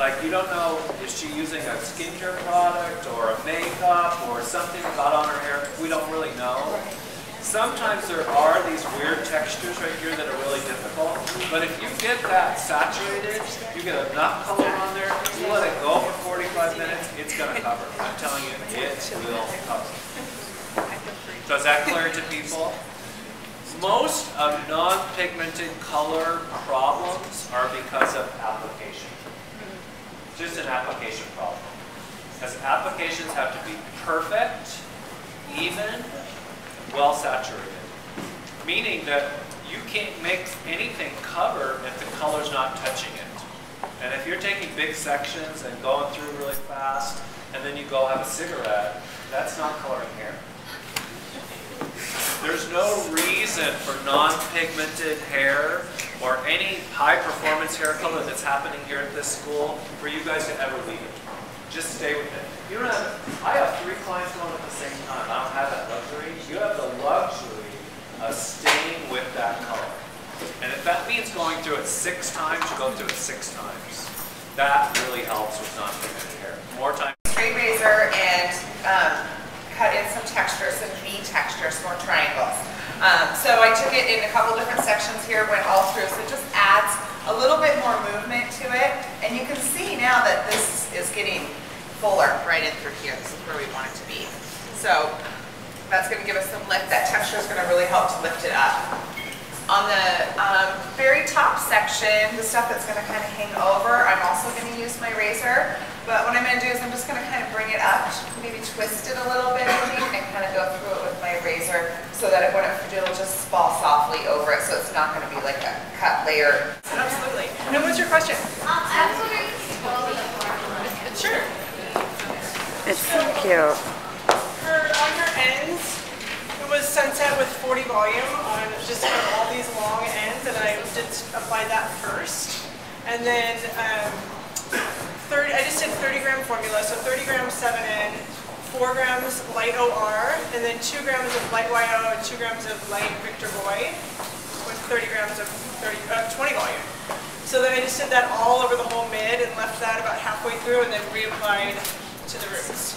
Like you don't know, is she using a skincare product or a makeup or something got on her hair? We don't really know. Sometimes there are these weird textures right here that are really difficult, but if you get that saturated, you get enough color on there, you let it go for 45 minutes, it's going to cover. I'm telling you, it will cover. So is that clear to people? Most of non-pigmented color problems are because of application. Just an application problem. Because applications have to be perfect, even, well saturated. Meaning that you can't make anything cover if the color's not touching it. And if you're taking big sections and going through really fast, and then you go have a cigarette, that's not coloring hair. There's no reason for non-pigmented hair or any high-performance hair color that's happening here at this school for you guys to ever leave it. Just stay with it. You don't have, I have 3 clients going at the same time. I don't have that luxury. You have the luxury of staying with that color. And if that means going through it 6 times, you go through it 6 times. That really helps with non-pigmented hair. More time. Straight razor and cut in some textures, some V textures, more triangles. So I took it in a couple different sections here, went all through, so it just adds a little bit more movement to it. And you can see now that this is getting fuller right in through here. This is where we want it to be. So that's going to give us some lift. That texture is going to really help to lift it up. On the very top section, the stuff that's going to kind of hang over, I'm also going to use my razor. But what I'm going to do is I'm just going to kind of bring it up, maybe twist it a little bit and kind of go through it with my razor so that it'll just fall softly over it, so it's not going to be like a cut layer. Absolutely. And what's your question? I was wondering if you could the Sure. It's so cute. On her ends, it was Sunset with 40 volume on just all these long ends, and I did apply that first. And then I just did 30 gram formula, so 30 grams 7N, 4 grams light OR, and then 2 grams of light YO and 2 grams of light Victor Boy with 30 grams of 20 volume. So then I just did that all over the whole mid and left that about halfway through and then reapplied to the roots.